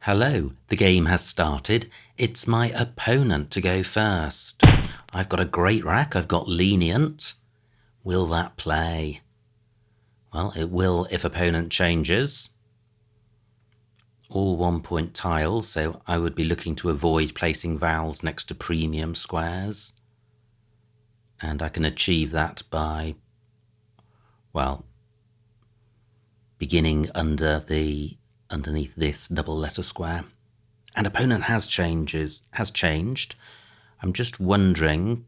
Hello, the game has started. It's my opponent to go first. I've got a great rack, I've got lenient. Will that play? Well, it will if opponent changes. All 1 point tiles, so I would be looking to avoid placing vowels next to premium squares. And I can achieve that by, well, beginning underneath this double letter square. And opponent has changed. I'm just wondering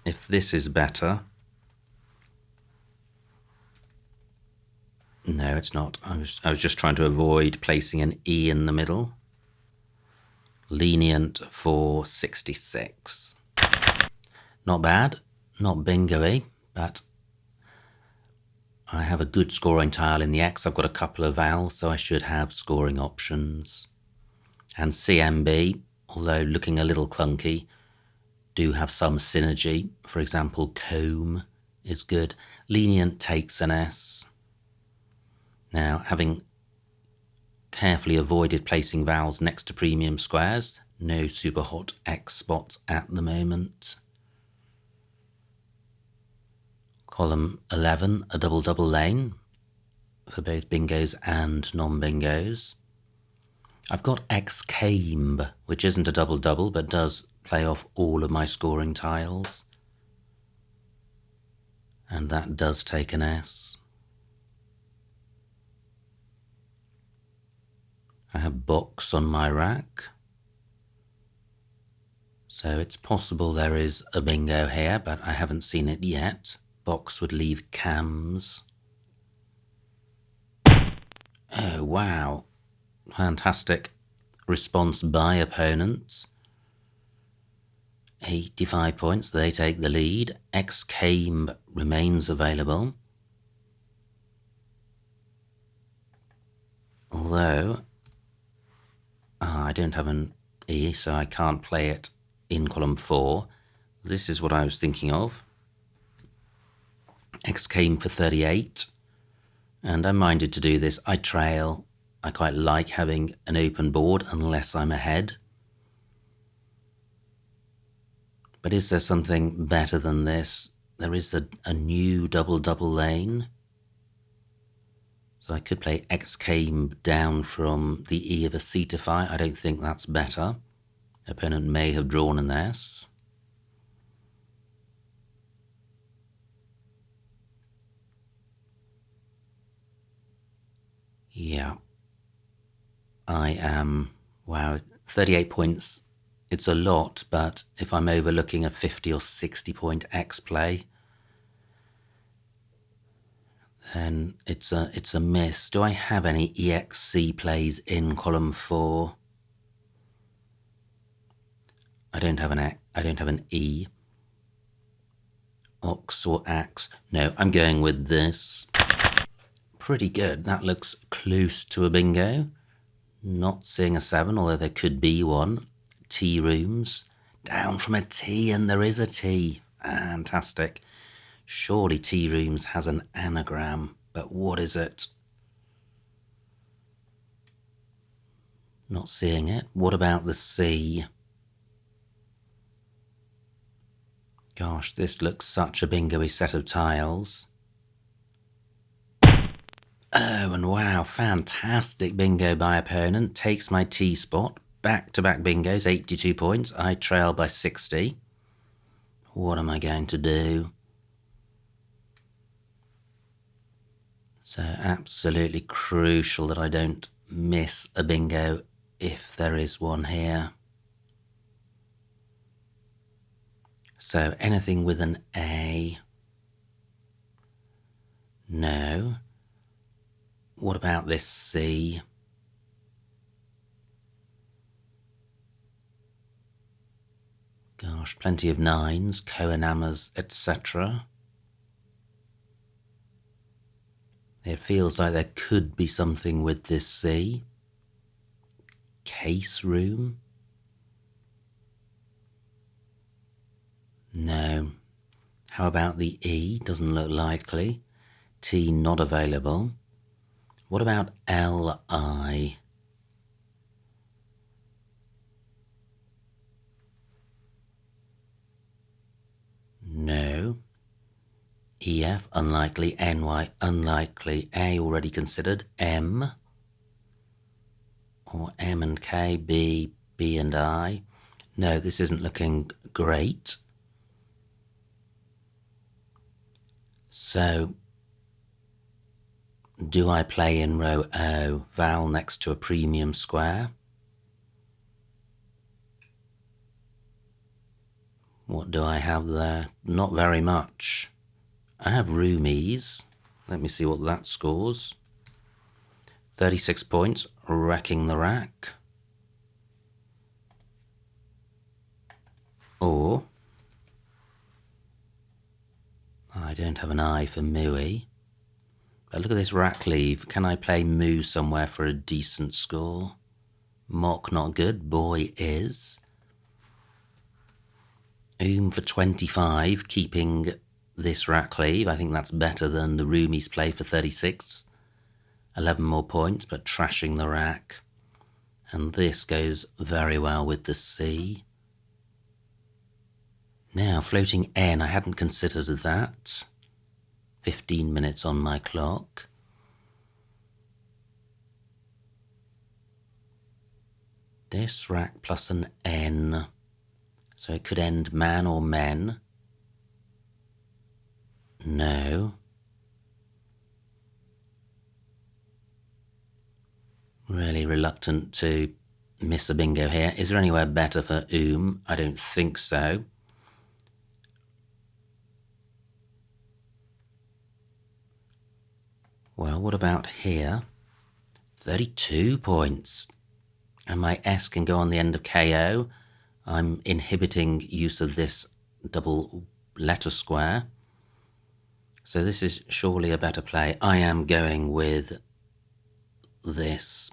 if this is better. No, it's not. I was just trying to avoid placing an E in the middle. Lenient for 66. Not bad, not bingo-y, but I have a good scoring tile in the X. I've got a couple of vowels, so I should have scoring options. And CMB, although looking a little clunky, do have some synergy. For example, comb is good. Lenient takes an S. Now, having carefully avoided placing vowels next to premium squares, no super hot X spots at the moment. Column 11, a double lane for both bingos and non-bingos. I've got X came, which isn't a double but does play off all of my scoring tiles. And that does take an S. I have box on my rack. So it's possible there is a bingo here, but I haven't seen it yet. Box would leave cams. Oh, wow. Fantastic response by opponents. 85 points, they take the lead. X came remains available. Although I don't have an E, so I can't play it in column 4. This is what I was thinking of. X came for 38, and I'm minded to do this. I trail. I quite like having an open board unless I'm ahead. But is there something better than this? There is a new double lane. So I could play X came down from the E of a C to Phi. I don't think that's better. Opponent may have drawn an S. Yeah. I am, wow, 38 points. It's a lot, but if I'm overlooking a 50 or 60 point X play, then it's a miss. Do I have any EXC plays in column 4? I don't have an E. Ox or axe. No, I'm going with this. Pretty good. That looks close to a bingo. Not seeing a 7, although there could be one. Tea rooms. Down from a T, and there is a T. Fantastic. Surely tea rooms has an anagram, but what is it? Not seeing it. What about the C? Gosh, this looks such a bingo-y set of tiles. Oh, and wow, fantastic bingo by opponent. Takes my T spot. Back-to-back bingos, 82 points. I trail by 60. What am I going to do? So absolutely crucial that I don't miss a bingo if there is one here. So anything with an A? No. What about this C? Gosh, plenty of 9s, Koenamas, etc. It feels like there could be something with this C. Case room? No. How about the E? Doesn't look likely. T not available. What about LI? No. EF, unlikely. NY, unlikely. A, already considered. M. Or M and K, B, B and I. No, this isn't looking great. So, do I play in row O, vowel next to a premium square? What do I have there? Not very much. I have roomies. Let me see what that scores. 36 points, wrecking the rack. Or, I don't have an I for mooey. But look at this rack leave. Can I play moo somewhere for a decent score? Mock not good, boy is. For 25, keeping this rack leave. I think that's better than the roomies play for 36. 11 more points, but trashing the rack. And this goes very well with the C. Now, floating N, I hadn't considered that. 15 minutes on my clock. This rack plus an N. So it could end man or men. No. Really reluctant to miss a bingo here. Is there anywhere better for I don't think so. Well, what about here? 32 points. And my S can go on the end of KO. I'm inhibiting use of this double letter square. So this is surely a better play. I am going with this.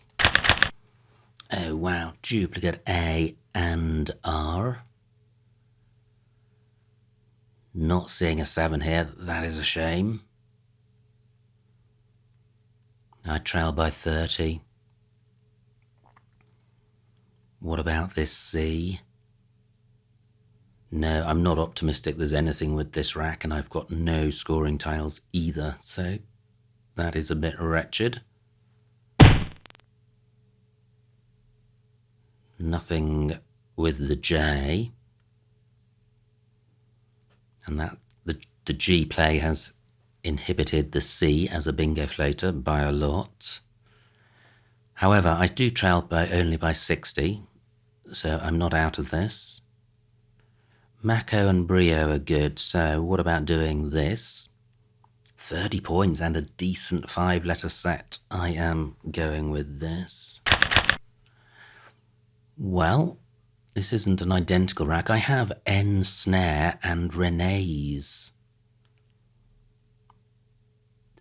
Oh wow, duplicate A and R. Not seeing a 7 here, that is a shame. I trail by 30. What about this C? No, I'm not optimistic there's anything with this rack, and I've got no scoring tiles either, so that is a bit wretched. Nothing with the J. And that the G play has inhibited the C as a bingo floater by a lot. However, I do trail only by 60, so I'm not out of this. Mako and Brio are good, so what about doing this? 30 points and a decent 5-letter set. I am going with this. Well, this isn't an identical rack. I have N snare and Renee's.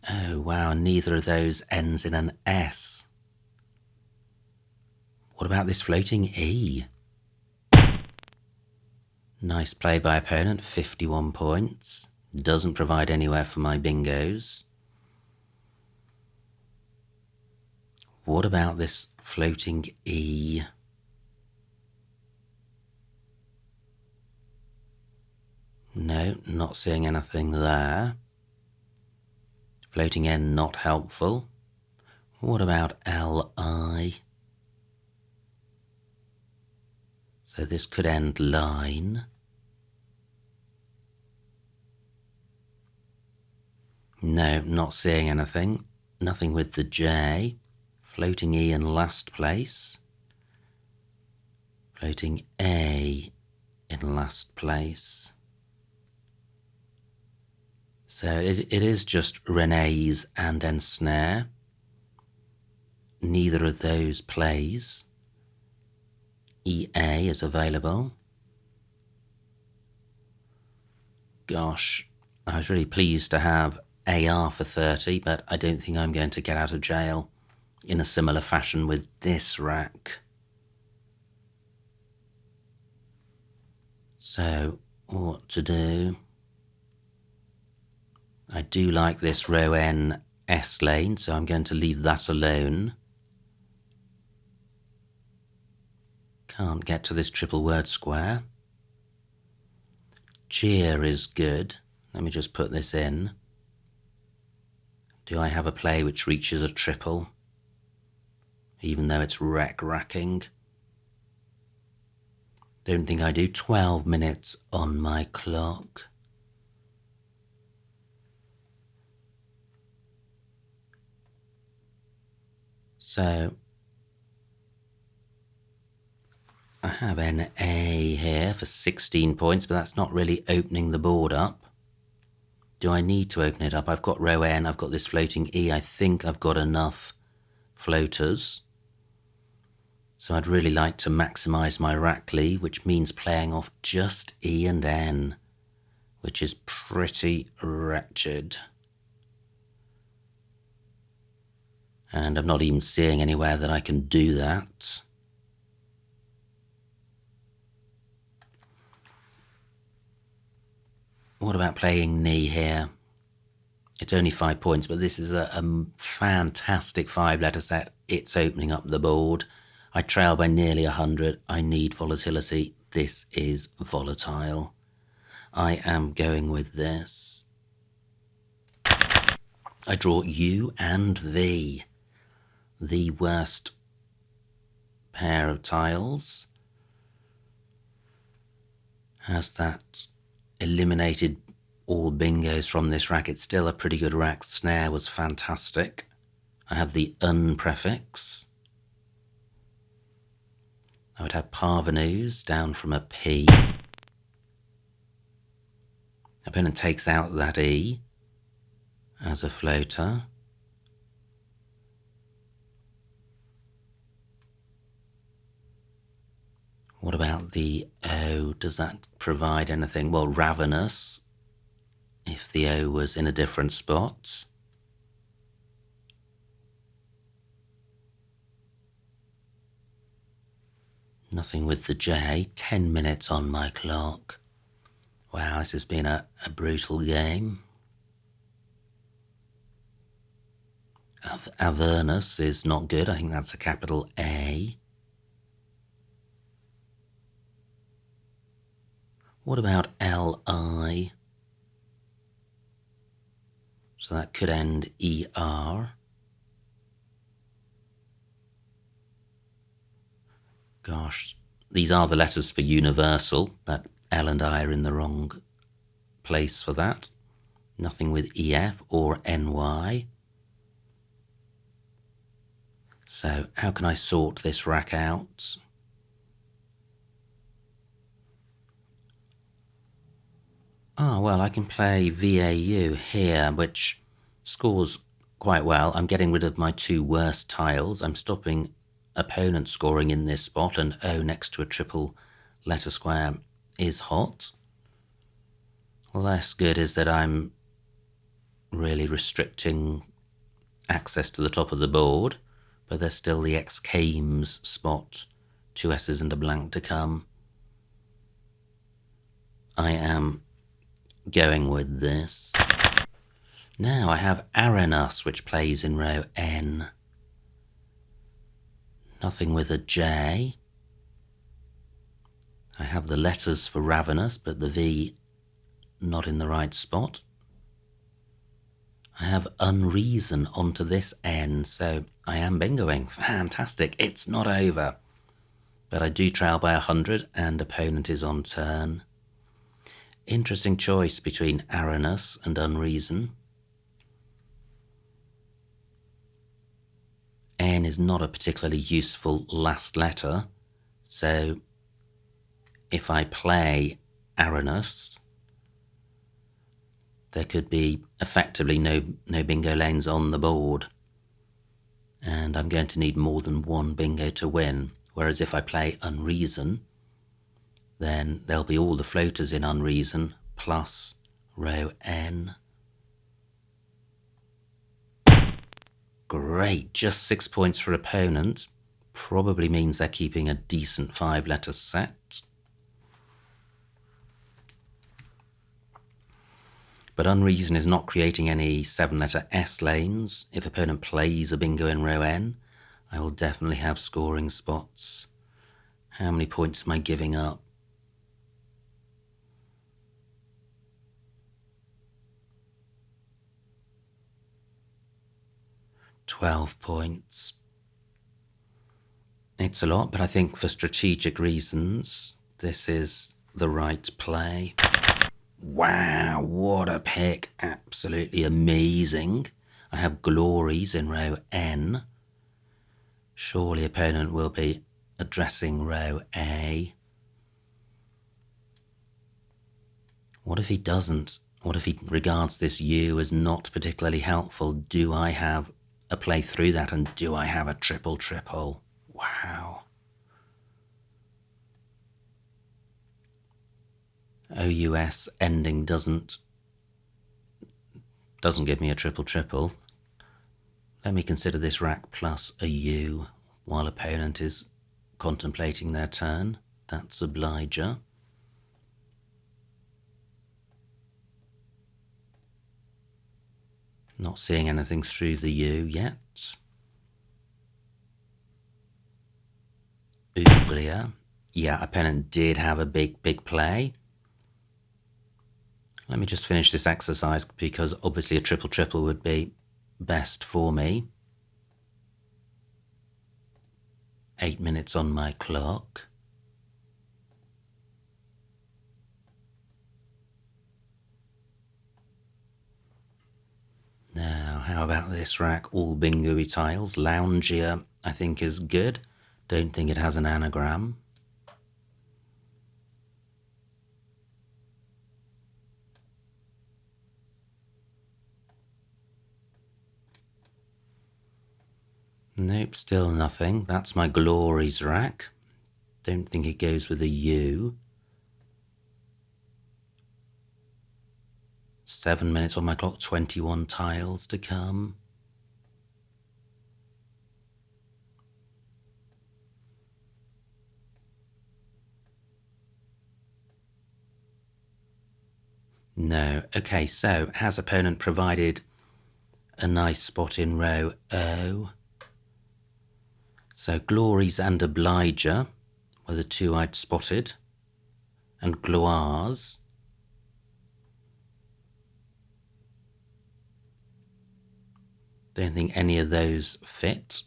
Oh wow, neither of those ends in an S. What about this floating E? Nice play by opponent, 51 points. Doesn't provide anywhere for my bingos. What about this floating E? No, not seeing anything there. Floating N, not helpful. What about LI? So this could end line. No, not seeing anything. Nothing with the J. Floating E in last place. Floating A in last place. So it is just Renee's and ensnare. Neither of those plays. EA is available. Gosh, I was really pleased to have AR for 30, but I don't think I'm going to get out of jail in a similar fashion with this rack. So, what to do? I do like this row N S lane, so I'm going to leave that alone. Can't get to this triple word square. Cheer is good. Let me just put this in. Do I have a play which reaches a triple, even though it's racking? Don't think I do. 12 minutes on my clock. So I have an A here for 16 points, but that's not really opening the board up. Do I need to open it up? I've got row N, I've got this floating E. I think I've got enough floaters. So I'd really like to maximise my Rackley, which means playing off just E and N, which is pretty wretched. And I'm not even seeing anywhere that I can do that. What about playing knee here? It's only 5 points, but this is a fantastic 5-letter set. It's opening up the board. I trail by nearly 100. I need volatility. This is volatile. I am going with this. I draw U and V. The worst pair of tiles. Has that eliminated all bingos from this rack? It's still a pretty good rack. Snare was fantastic. I have the un prefix. I would have parvenus down from a P. Opponent takes out that E as a floater. What about the O? Does that provide anything? Well, ravenous, if the O was in a different spot. Nothing with the J. 10 minutes on my clock. Wow, this has been a brutal game. Avernus is not good. I think that's a capital A. What about Li? So that could end ER. Gosh, these are the letters for universal, but L and I are in the wrong place for that. Nothing with EF or NY. So how can I sort this rack out? Ah, well, I can play VAU here, which scores quite well. I'm getting rid of my 2 worst tiles. I'm stopping opponent scoring in this spot, and O next to a triple letter square is hot. Less good is that I'm really restricting access to the top of the board, but there's still the X-Cames spot, 2 S's and a blank to come. I am going with this. Now I have Aranus, which plays in row N. Nothing with a J. I have the letters for ravenous, but the V not in the right spot. I have unreason onto this N, so I am bingoing. Fantastic. It's not over. But I do trail by 100, and opponent is on turn. Interesting choice between Aranus and unreason. N is not a particularly useful last letter, so if I play Aranus, there could be effectively no bingo lanes on the board, and I'm going to need more than 1 bingo to win. Whereas if I play unreason, then there'll be all the floaters in unreason plus row N. Great, just 6 points for opponent. Probably means they're keeping a decent 5-letter set. But unreason is not creating any 7-letter S lanes. If opponent plays a bingo in row N, I will definitely have scoring spots. How many points am I giving up? 12 points. It's a lot, but I think for strategic reasons, this is the right play. Wow, what a pick. Absolutely amazing. I have glories in row N. Surely opponent will be addressing row A. What if he doesn't? What if he regards this U as not particularly helpful? Do I have a play through that, and do I have a triple? Wow. OUS ending doesn't give me a triple. Let me consider this rack plus a U while opponent is contemplating their turn. That's obliger. Not seeing anything through the U yet. Ooglia. Yeah, opponent did have a big play. Let me just finish this exercise because obviously a triple would be best for me. 8 minutes on my clock. Now, how about this rack? All bingo-y tiles. Loungier, I think, is good. Don't think it has an anagram. Nope, still nothing. That's my glories rack. Don't think it goes with a U. 7 minutes on my clock, 21 tiles to come. No. Okay, so has opponent provided a nice spot in row O? So glories and obliger were the two I'd spotted, and gloires. Don't think any of those fit.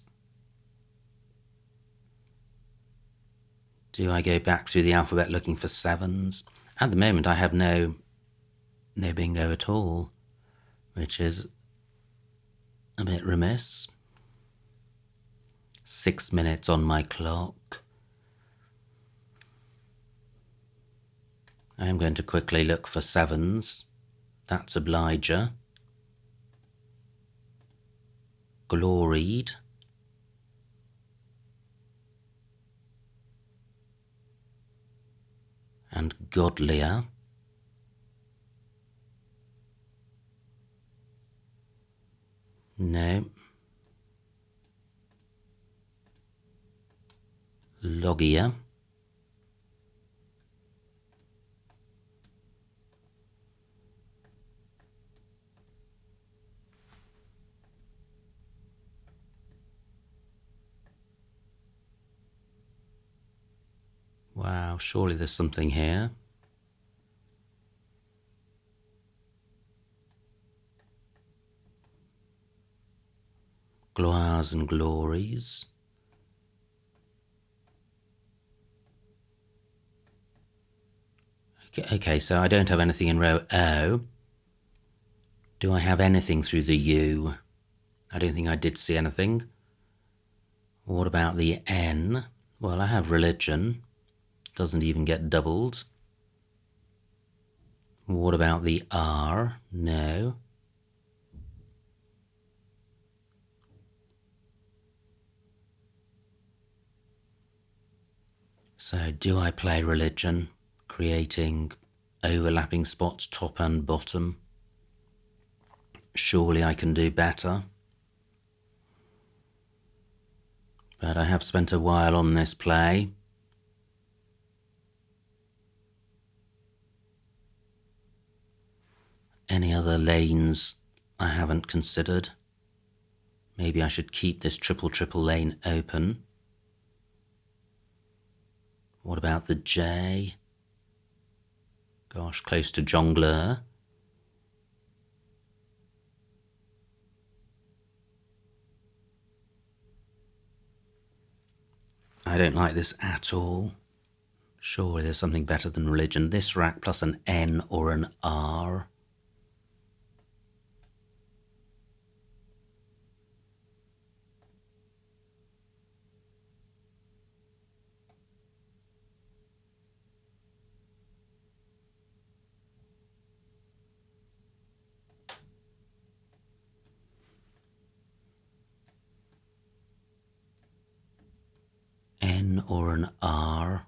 Do I go back through the alphabet looking for sevens? At the moment I have no bingo at all, which is a bit remiss. 6 minutes on my clock. I am going to quickly look for sevens. That's obliger. Gloried. And godlier. No. Logia. Wow, surely there's something here. Gloires and glories. Okay, so I don't have anything in row O. Do I have anything through the U? I don't think I did see anything. What about the N? Well, I have religion. Doesn't even get doubled. What about the R? No. So do I play religion, creating overlapping spots top and bottom? Surely I can do better. But I have spent a while on this play. Any other lanes I haven't considered? Maybe I should keep this triple lane open. What about the J? Gosh, close to jongleur. . . . . . . . . . . . . . . . . . . . . . . . . . . . . . . . . . . . . . . . . . . . . . . . . . . . I don't like this at all. Surely there's something better than religion. This rack plus an N or an R. N or an R.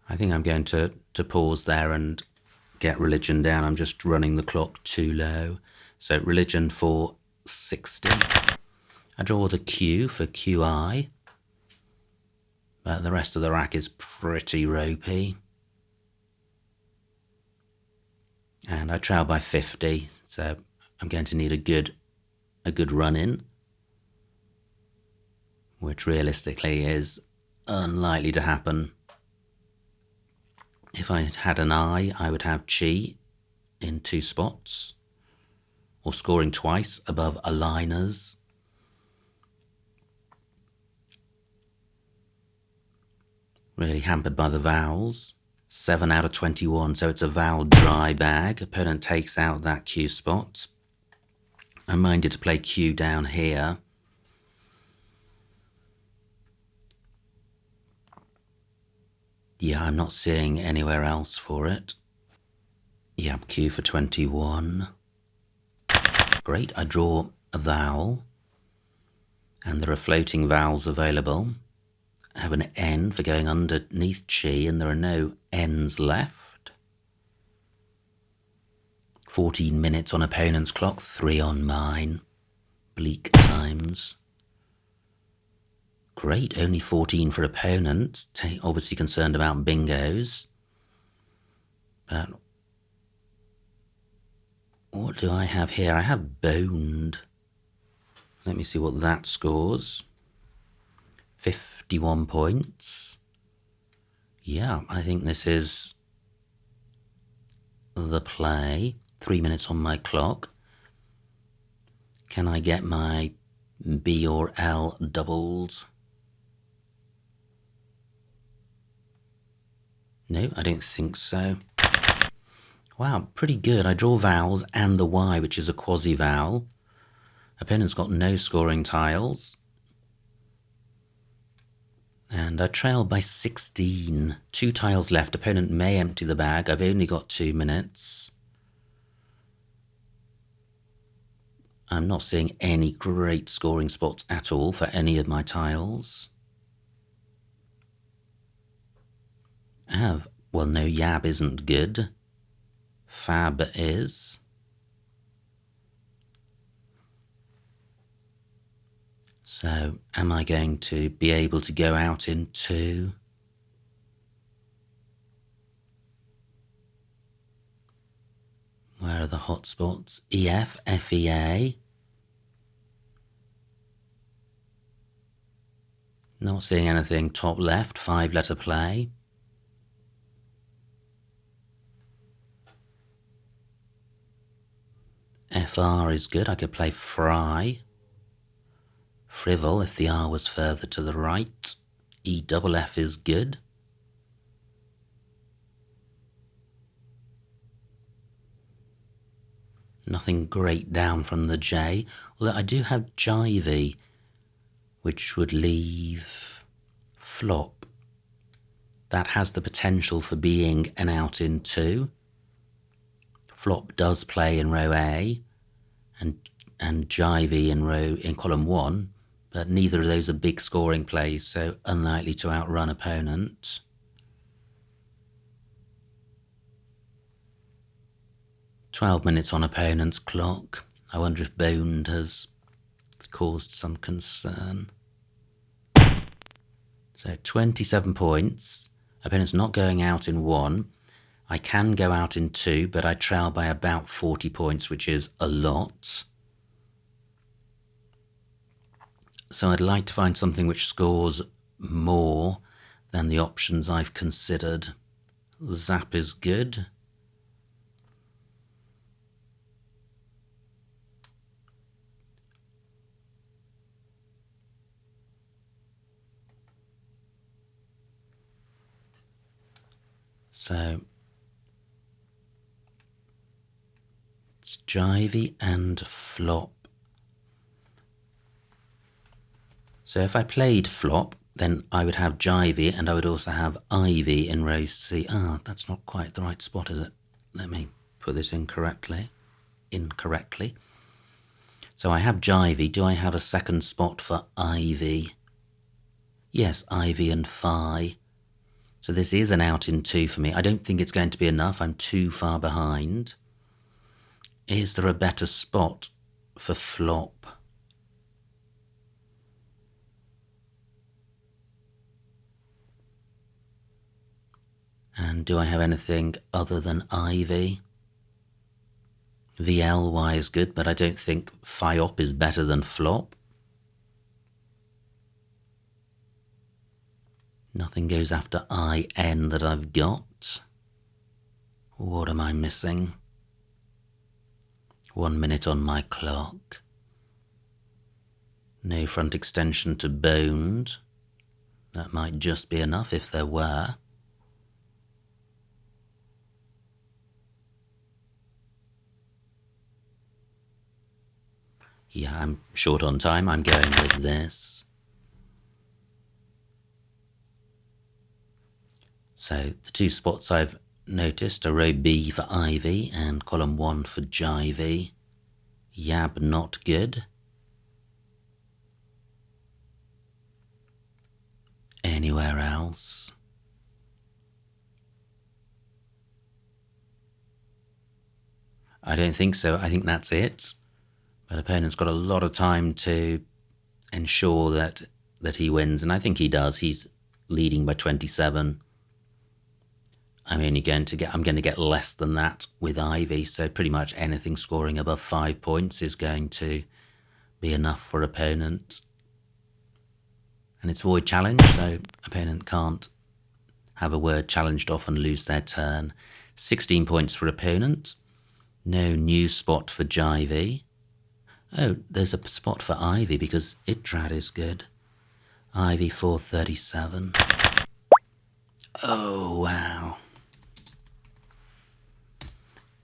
I think I'm going to pause there and get religion down. I'm just running the clock too low. So religion for 60. I draw the Q for QI. But the rest of the rack is pretty ropey. And I trail by 50, so I'm going to need a good run in, which realistically is unlikely to happen. If I had an I would have Chi in 2 spots, or scoring twice above aligners. Really hampered by the vowels. 7 out of 21, so it's a vowel dry bag. Opponent takes out that Q spot. I'm minded to play Q down here. Yeah, I'm not seeing anywhere else for it. Yeah, Q for 21. Great, I draw a vowel. And there are floating vowels available. I have an N for going underneath Chi, and there are no N's left. 14 minutes on opponent's clock, 3 on mine. Bleak times. Great, only 14 for opponent. Obviously concerned about bingos. But what do I have here? I have boned. Let me see what that scores. 51 points. Yeah, I think this is the play. 3 minutes on my clock. Can I get my B or L doubled? No, I don't think so. Wow, pretty good. I draw vowels and the Y, which is a quasi-vowel. Opponent's got no scoring tiles. And I trail by 16. 2 tiles left. Opponent may empty the bag. I've only got 2 minutes. I'm not seeing any great scoring spots at all for any of my tiles. Well, no, Yab isn't good. Fab is. So, am I going to be able to go out in 2? Where are the hot spots? EF, FEA. Not seeing anything top left, 5-letter play. FR is good. I could play Fry. Frivol if the R was further to the right. EFF is good. Nothing great down from the J. Although I do have Jivey, which would leave flop. That has the potential for being an out in 2. Flop does play in row A and Jivey in column 1, but neither of those are big scoring plays, so unlikely to outrun opponent. "12 minutes on opponent's clock. I wonder if boned has caused some concern. So 27 points. Opponent's not going out in 1. I can go out in 2, but I trail by about 40 points, which is a lot. So I'd like to find something which scores more than the options I've considered. Zap is good. So it's jivey and flop. So if I played flop, then I would have jivey and I would also have ivy in row C. Ah, that's not quite the right spot, is it? Let me put this incorrectly. So I have jivey. Do I have a second spot for ivy? Yes, ivy and phi. So this is an out in 2 for me. I don't think it's going to be enough. I'm too far behind. Is there a better spot for flop? And do I have anything other than ivy? VLY is good, but I don't think phi op is better than flop. Nothing goes after IN that I've got. What am I missing? 1 minute on my clock. No front extension to boned. That might just be enough if there were. Yeah, I'm short on time. I'm going with this. So the 2 spots I've noticed are row B for ivy and column 1 for jivey. Yab not good. Anywhere else? I don't think so. I think that's it. But opponent's got a lot of time to ensure that he wins, and I think he does. He's leading by 27. I'm going to get less than that with ivy, so pretty much anything scoring above 5 points is going to be enough for opponent. And it's void challenge, so opponent can't have a word challenged off and lose their turn. 16 points for opponent. No new spot for jivey. Oh, there's a spot for ivy because Itrad is good. Ivy 437. Oh, wow.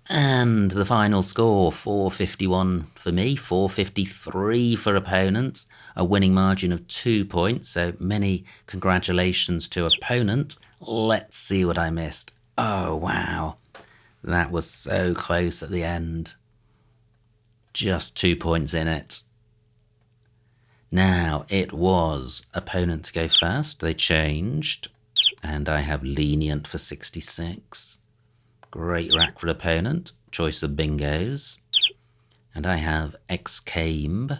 And the final score, 451 for me, 453 for opponents, a winning margin of 2 points, so many congratulations to opponent. Let's see what I missed. Oh, wow. That was so close at the end. Just 2 points in it. Now, it was opponent to go first. They changed, and I have lenient for 66. Great rack for opponent. Choice of bingos. And I have excame.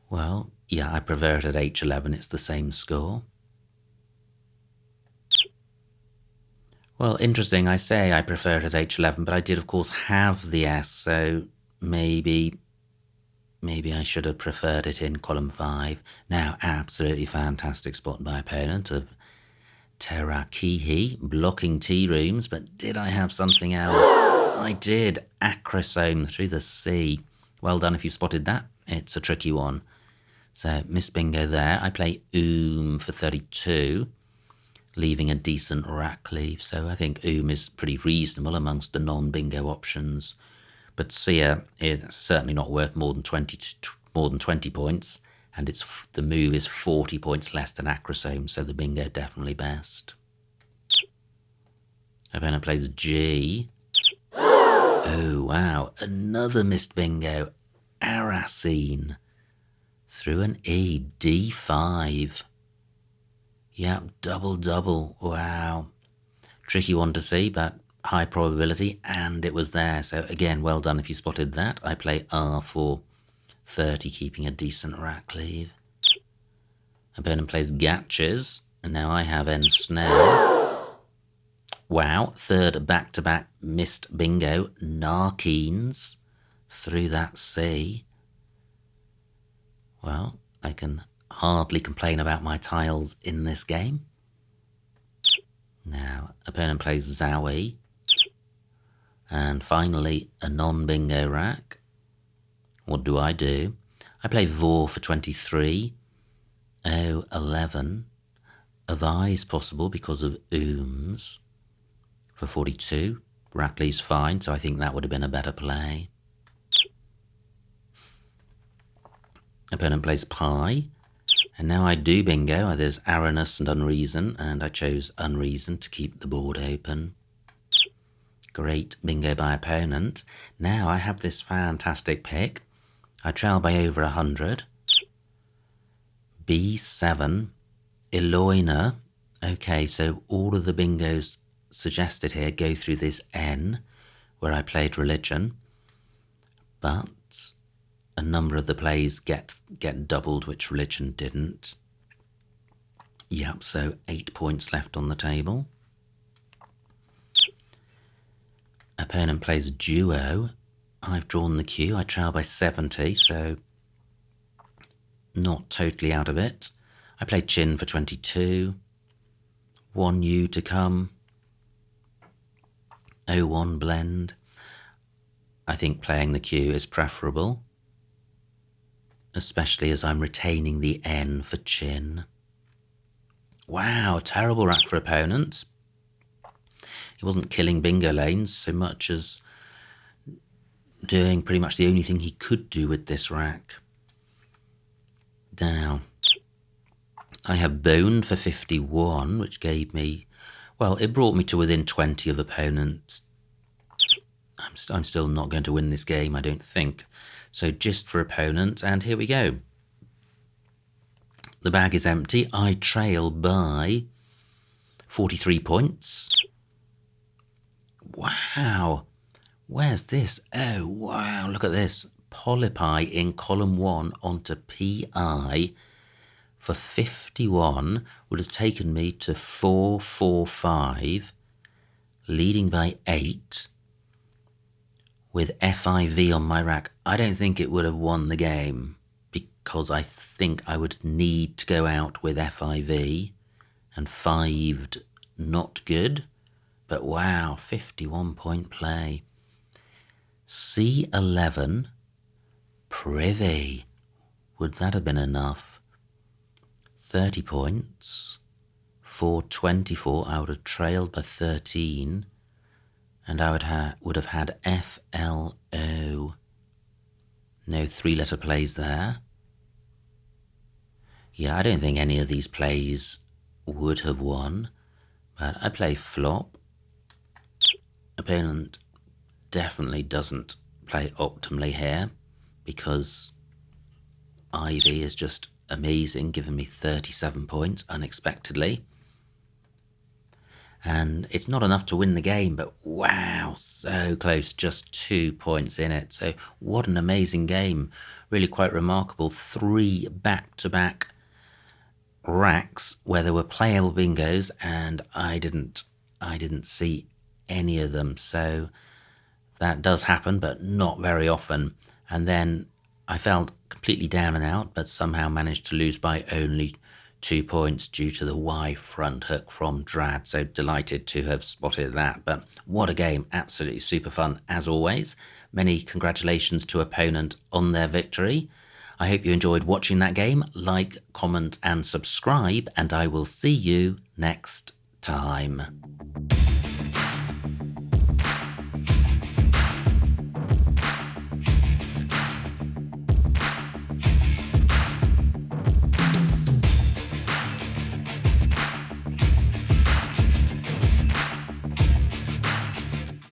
Well, yeah, I prefer it at H11. It's the same score. Well, interesting. I say I prefer it at H11, but I did, of course, have the S, so maybe I should have preferred it in column 5. Now, absolutely fantastic spot by opponent of Terakihi, blocking tea rooms, but did I have something else? I did. Acrosome through the C. Well done if you spotted that. It's a tricky one. So, miss bingo there. I play for 32. Leaving a decent rack leave, so I think is pretty reasonable amongst the non-bingo options. But Seer is certainly not worth more than 20 points, and the move is 40 points less than Acrosome, so the bingo definitely best. Opponent plays G. Oh wow, another missed bingo. Aracene through an E, D5. Yep, double. Wow. Tricky one to see, but high probability, and it was there. So again, well done if you spotted that. I play R for 30, keeping a decent rack leave. Opponent plays Gatches, and now I have N Snare. Wow, third back-to-back missed bingo. Narkeens through that C. Well, I can hardly complain about my tiles in this game. Now, opponent plays Zowie. And finally, a non-bingo rack. What do? I play Vor for 23. Oh, 11. of eyes possible because of ooms for 42. Rack leaves fine, so I think that would have been a better play. Opponent plays pie, and now I do bingo. There's arrowness and unreason, and I chose unreason to keep the board open. Great bingo by opponent. Now I have this fantastic pick. I trail by over 100. B7, Eloina. Okay, so all of the bingos suggested here go through this N, where I played religion, but a number of the plays get doubled, which religion didn't. Yep, so 8 points left on the table. Opponent plays duo. I've drawn the cue. I trail by 70, so not totally out of it. I played chin for 22. 1 U to come. 0-1 blend. I think playing the cue is preferable, especially as I'm retaining the N for chin. Wow, terrible rack for opponent. He wasn't killing bingo lanes so much as doing pretty much the only thing he could do with this rack. Now, I have boned for 51, which gave me, well, it brought me to within 20 of opponents. I'm still not going to win this game, I don't think. So just for opponent, and here we go. The bag is empty. I trail by 43 points. Wow. Where's this? Oh, wow, look at this. Polypi in column 1 onto PI for 51 would have taken me to 445, leading by 8. With FIV on my rack, I don't think it would have won the game, because I think I would need to go out with FIV, and 5'd not good. But wow, 51-point play. C11, privy. Would that have been enough? 30 points. 424, I would have trailed by 13. And I would have had FLO. No 3-letter plays there. Yeah, I don't think any of these plays would have won. But I play flop. Opponent definitely doesn't play optimally here, because Ivy is just amazing, giving me 37 points unexpectedly. And it's not enough to win the game, but wow, so close, just 2 points in it. So what an amazing game. Really quite remarkable. 3 back-to-back racks where there were playable bingos, and I didn't see any of them. So that does happen, but not very often. And then I felt completely down and out, but somehow managed to lose by only 2 points due to the Y front hook from Drad. So delighted to have spotted that. But what a game. Absolutely super fun as always. Many congratulations to opponent on their victory. I hope you enjoyed watching that game. Like, comment and subscribe, and I will see you next time.